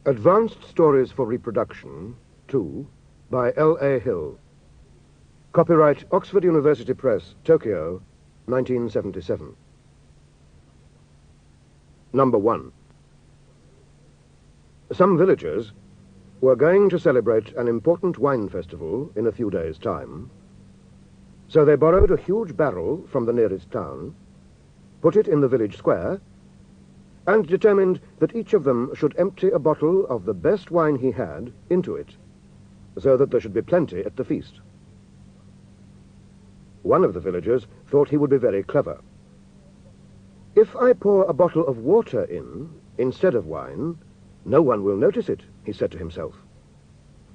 Advanced Stories for Reproduction, 2, by L.A. Hill. Copyright Oxford University Press, Tokyo, 1977. Number 1. Some villagers were going to celebrate an important wine festival in a few days' time, so they borrowed a huge barrel from the nearest town, put it in the village square, and determined that each of them should empty a bottle of the best wine he had into it, so that there should be plenty at the feast. One of the villagers thought he would be very clever. "If I pour a bottle of water in instead of wine, no one will notice it," he said to himself,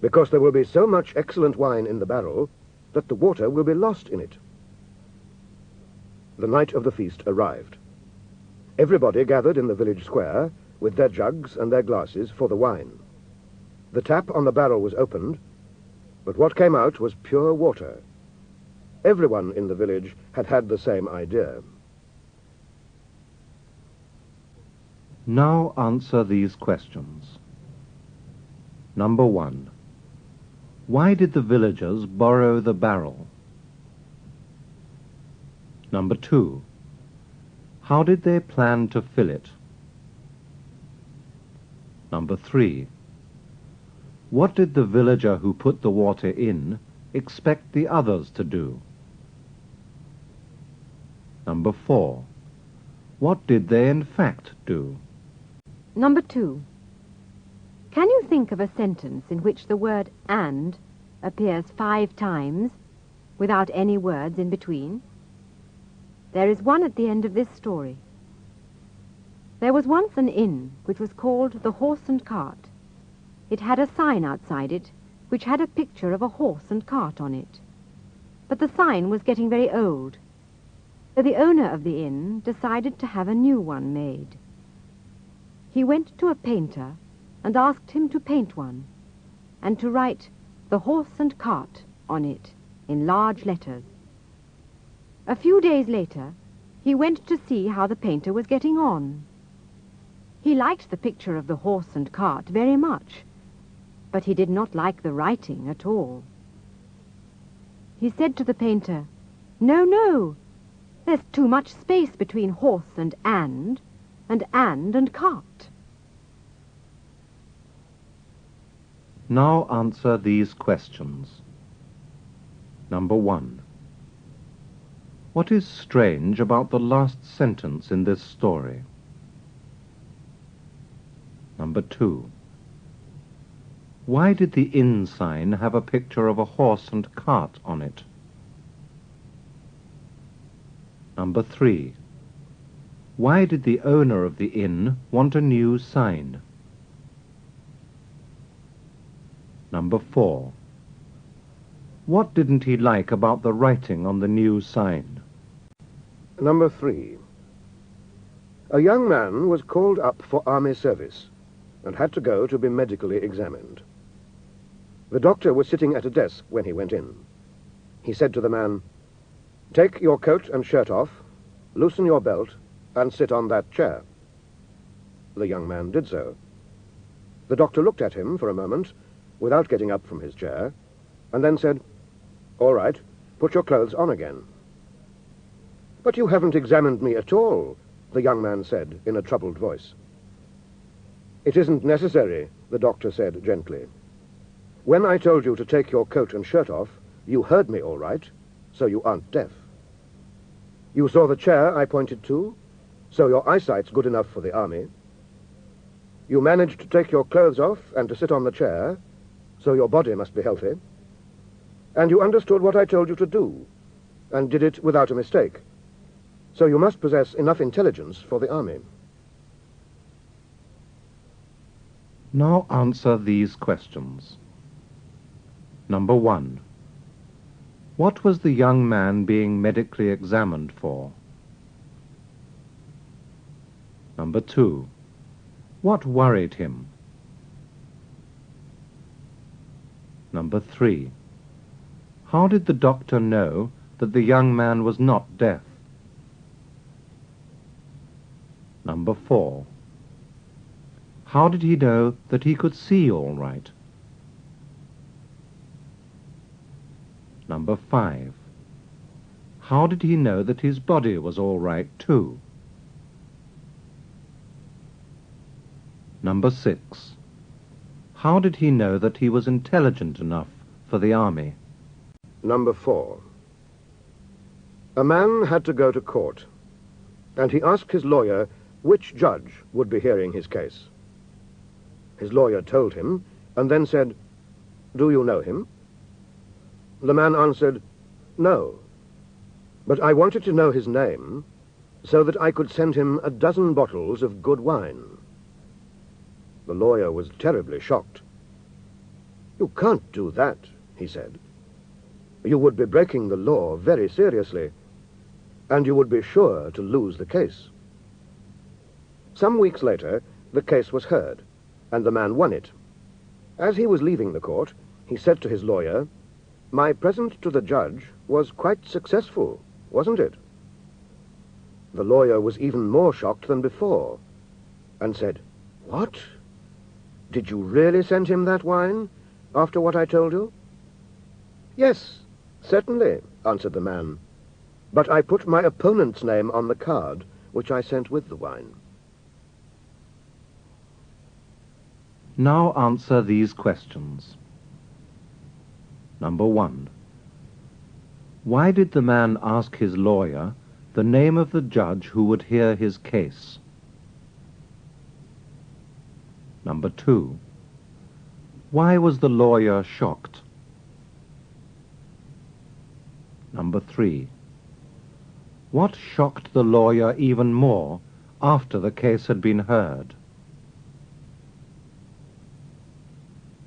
"because there will be so much excellent wine in the barrel that the water will be lost in it." The night of the feast arrived. Everybody gathered in the village square with their jugs and their glasses for the wine. The tap on the barrel was opened, but what came out was pure water. Everyone in the village had had the same idea. Now answer these questions. Number 1. Why did the villagers borrow the barrel? Number 2. How did they plan to fill it? Number 3. What did the villager who put the water in expect the others to do? Number 4. What did they in fact do? Number 2. Can you think of a sentence in which the word "and" appears 5 times without any words in between? There is one at the end of this story. There was once an inn which was called the Horse and Cart. It had a sign outside it which had a picture of a horse and cart on it. But the sign was getting very old, so the owner of the inn decided to have a new one made. He went to a painter and asked him to paint one, and to write "The Horse and Cart" on it in large letters. A few days later, he went to see how the painter was getting on. He liked the picture of the horse and cart very much, but he did not like the writing at all. He said to the painter, "No, no, there's too much space between horse and and cart." Now answer these questions. Number 1. What is strange about the last sentence in this story? Number 2. Why did the inn sign have a picture of a horse and cart on it? Number 3. Why did the owner of the inn want a new sign? Number 4. What didn't he like about the writing on the new sign? Number 3. A young man was called up for army service and had to go to be medically examined. The doctor was sitting at a desk when he went in. He said to the man, "Take your coat and shirt off, loosen your belt, and sit on that chair." The young man did so. The doctor looked at him for a moment without getting up from his chair, and then said, "All right, put your clothes on again." "But you haven't examined me at all," the young man said in a troubled voice. "It isn't necessary," the doctor said gently. "When I told you to take your coat and shirt off, you heard me all right, so you aren't deaf. You saw the chair I pointed to, so your eyesight's good enough for the army. You managed to take your clothes off and to sit on the chair, so your body must be healthy. And you understood what I told you to do, and did it without a mistake. So you must possess enough intelligence for the army." Now answer these questions. Number 1. What was the young man being medically examined for? Number 2. What worried him? Number 3. How did the doctor know that the young man was not deaf? Number 4. How did he know that he could see all right? Number 5. How did he know that his body was all right too? Number 6. How did he know that he was intelligent enough for the army? Number 4. A man had to go to court, and he asked his lawyer which judge would be hearing his case. His lawyer told him, and then said, "Do you know him?" The man answered, "No, but I wanted to know his name so that I could send him a dozen bottles of good wine." The lawyer was terribly shocked. "You can't do that," he said. "You would be breaking the law very seriously, and you would be sure to lose the case." Some weeks later, the case was heard, and the man won it. As he was leaving the court, he said to his lawyer, "My present to the judge was quite successful, wasn't it?" The lawyer was even more shocked than before, and said, "What? Did you really send him that wine, after what I told you?" "Yes, certainly," answered the man. "But I put my opponent's name on the card, which I sent with the wine." Now answer these questions. Number 1. Why did the man ask his lawyer the name of the judge who would hear his case? Number 2. Why was the lawyer shocked? Number 3. What shocked the lawyer even more after the case had been heard?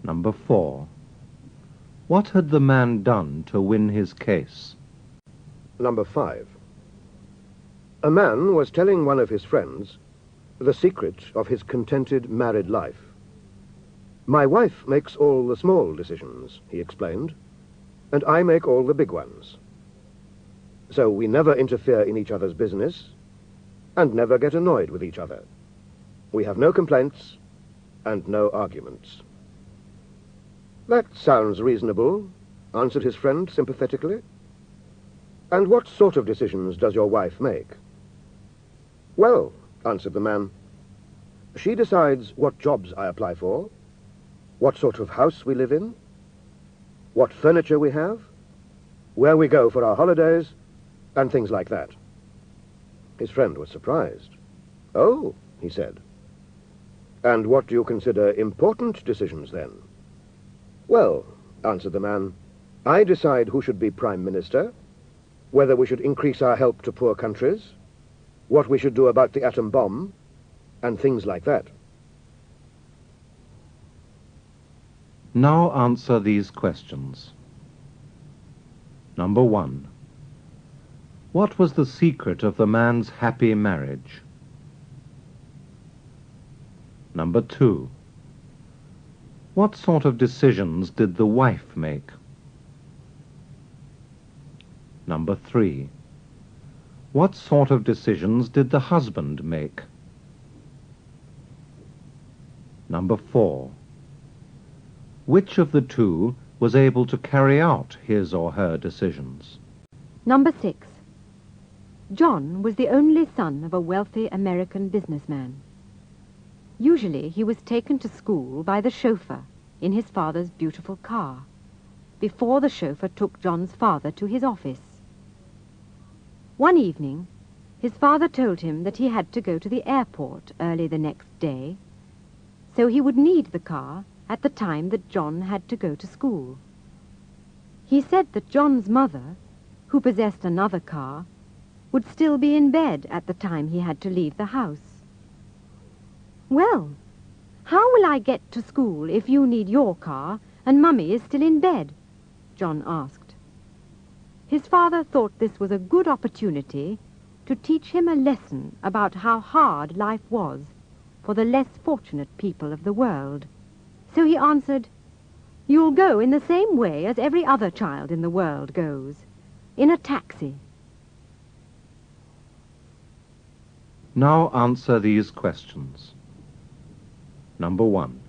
Number 4. What had the man done to win his case? Number 5. A man was telling one of his friends the secret of his contented married life. "My wife makes all the small decisions," he explained, "and I make all the big ones. So we never interfere in each other's business and never get annoyed with each other. We have no complaints and no arguments." "That sounds reasonable," answered his friend sympathetically. "And what sort of decisions does your wife make?" "Well," answered the man, "she decides what jobs I apply for, what sort of house we live in, what furniture we have, where we go for our holidays, and things like that." His friend was surprised. "Oh," he said. "And what do you consider important decisions, then?" "Well," answered the man, "I decide who should be Prime Minister, whether we should increase our help to poor countries, what we should do about the atom bomb, and things like that." Now answer these questions. Number 1. What was the secret of the man's happy marriage? Number 2. What sort of decisions did the wife make? Number 3. What sort of decisions did the husband make? Number 4. Which of the two was able to carry out his or her decisions? Number 6. John was the only son of a wealthy American businessman. Usually he was taken to school by the chauffeur in his father's beautiful car, before the chauffeur took John's father to his office. One evening, his father told him that he had to go to the airport early the next day, so he would need the car at the time that John had to go to school. He said that John's mother, who possessed another car, would still be in bed at the time he had to leave the house. "Well, how will I get to school if you need your car and Mummy is still in bed?" John asked. His father thought this was a good opportunity to teach him a lesson about how hard life was for the less fortunate people of the world. So he answered, "You'll go in the same way as every other child in the world goes, in a taxi." Now answer these questions. Number 1.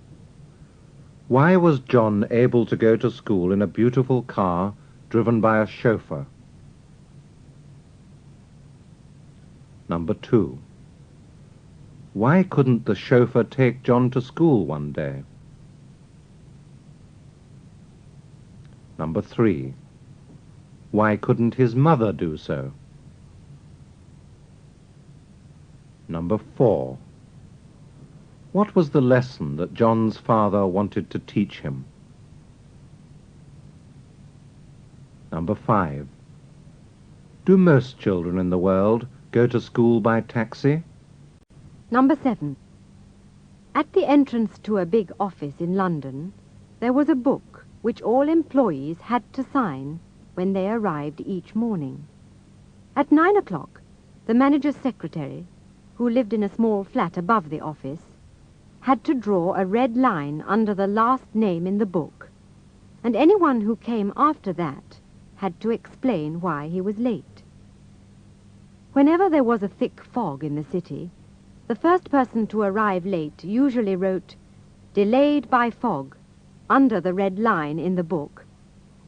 Why was John able to go to school in a beautiful car driven by a chauffeur? Number 2. Why couldn't the chauffeur take John to school one day? Number 3. Why couldn't his mother do so? Number 4. What was the lesson that John's father wanted to teach him? Number 5. Do most children in the world go to school by taxi? Number 7. At the entrance to a big office in London, there was a book which all employees had to sign when they arrived each morning. At 9 o'clock, the manager's secretary, who lived in a small flat above the office, had to draw a red line under the last name in the book, and anyone who came after that had to explain why he was late. Whenever there was a thick fog in the city, the first person to arrive late usually wrote, "Delayed by fog," under the red line in the book,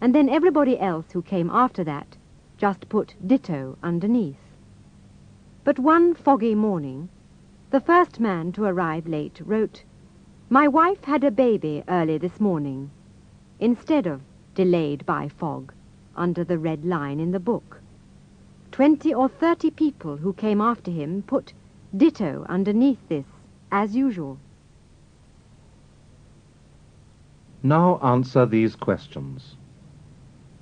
and then everybody else who came after that just put ditto underneath. But one foggy morning, the first man to arrive late wrote, "My wife had a baby early this morning," instead of "delayed by fog" under the red line in the book. 20 or 30 people who came after him put ditto underneath this, as usual. Now answer these questions.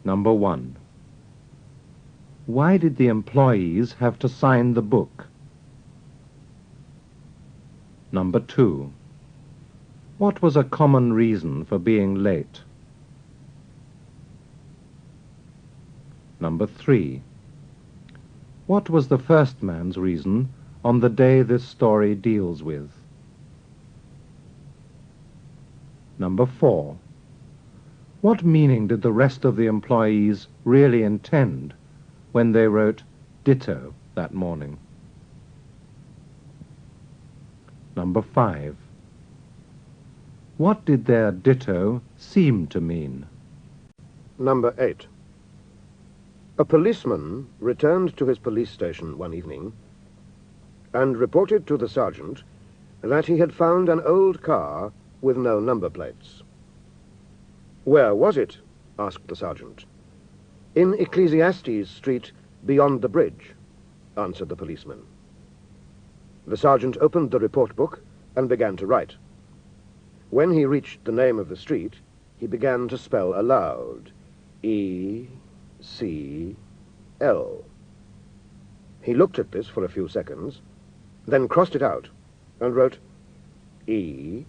Number 1. Why did the employees have to sign the book? Number 2. What was a common reason for being late? Number 3. What was the first man's reason on the day this story deals with? Number 4. What meaning did the rest of the employees really intend when they wrote ditto that morning? Number 5. What did their ditto seem to mean? Number 8. A policeman returned to his police station one evening and reported to the sergeant that he had found an old car with no number plates. "Where was it?" asked the sergeant. "In Ecclesiastes Street, beyond the bridge," answered the policeman. The sergeant opened the report book and began to write. When he reached the name of the street, he began to spell aloud, E-C-L. He looked at this for a few seconds, then crossed it out and wrote E-C-K.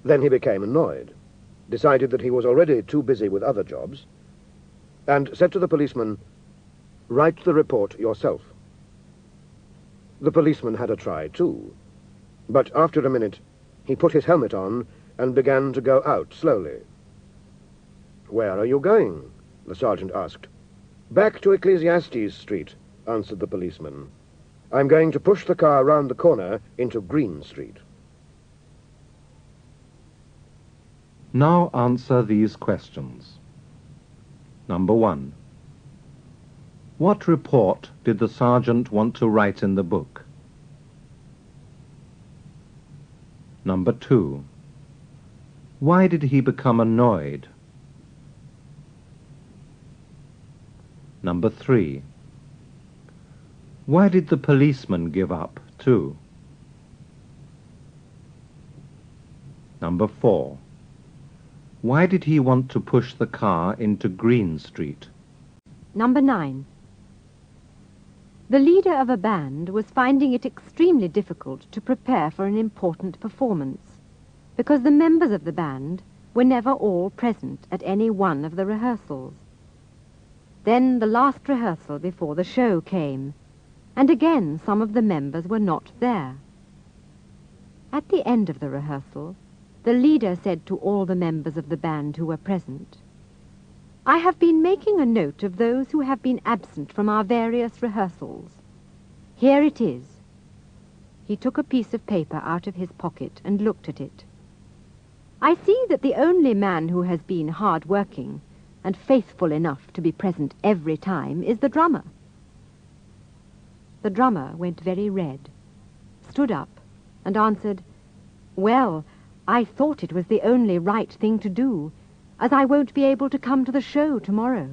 Then he became annoyed, decided that he was already too busy with other jobs, and said to the policeman, "Write the report yourself." The policeman had a try too, but after a minute he put his helmet on and began to go out slowly. "Where are you going?" the sergeant asked. "Back to Ecclesiastes Street," answered the policeman. "I'm going to push the car round the corner into Green Street." Now answer these questions. Number 1. What report did the sergeant want to write in the book? Number 2. Why did he become annoyed? Number 3. Why did the policeman give up too? Number 4. Why did he want to push the car into Green Street? Number 9. The leader of a band was finding it extremely difficult to prepare for an important performance, because the members of the band were never all present at any one of the rehearsals. Then the last rehearsal before the show came, and again some of the members were not there. At the end of the rehearsal, the leader said to all the members of the band who were present, "I have been making a note of those who have been absent from our various rehearsals. Here it is. He took a piece of paper out of his pocket and looked at it. "I see that the only man who has been hard-working and faithful enough to be present every time is the drummer." The drummer went very red, stood up, and answered, "Well, I thought it was the only right thing to do, as I won't be able to come to the show tomorrow."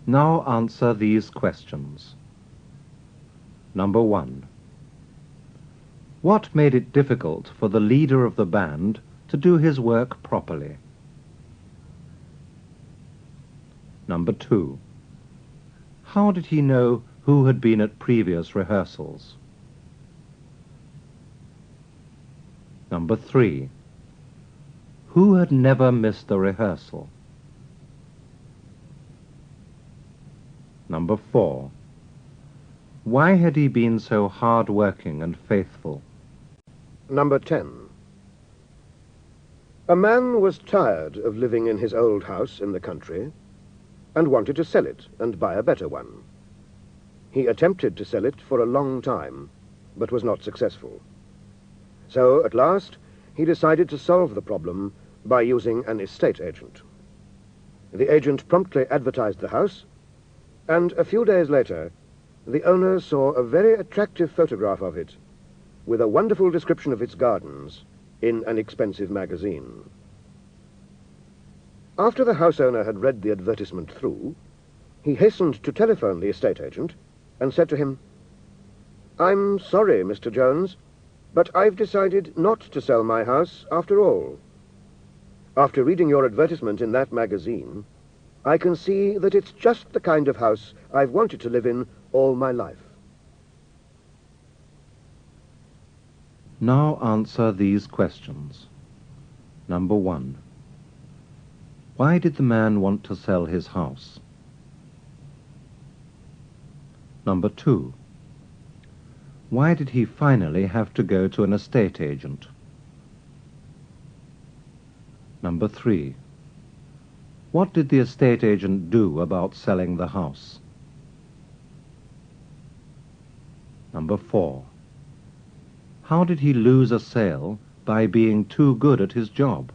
Now answer these questions. Number 1. What made it difficult for the leader of the band to do his work properly? Number 2. How did he know who had been at previous rehearsals? Number 3. Who had never missed a rehearsal? Number 4. Why had he been so hard-working and faithful? Number 10. A man was tired of living in his old house in the country and wanted to sell it and buy a better one. He attempted to sell it for a long time, but was not successful. So, at last, he decided to solve the problem by using an estate agent. The agent promptly advertised the house, and a few days later, the owner saw a very attractive photograph of it, with a wonderful description of its gardens, in an expensive magazine. After the house owner had read the advertisement through, he hastened to telephone the estate agent and said to him, "I'm sorry, Mr. Jones, but I've decided not to sell my house after all. After reading your advertisement in that magazine, I can see that it's just the kind of house I've wanted to live in all my life." Now answer these questions. Number 1. Why did the man want to sell his house? Number 2. Why did he finally have to go to an estate agent? Number 3. What did the estate agent do about selling the house? Number 4. How did he lose a sale by being too good at his job?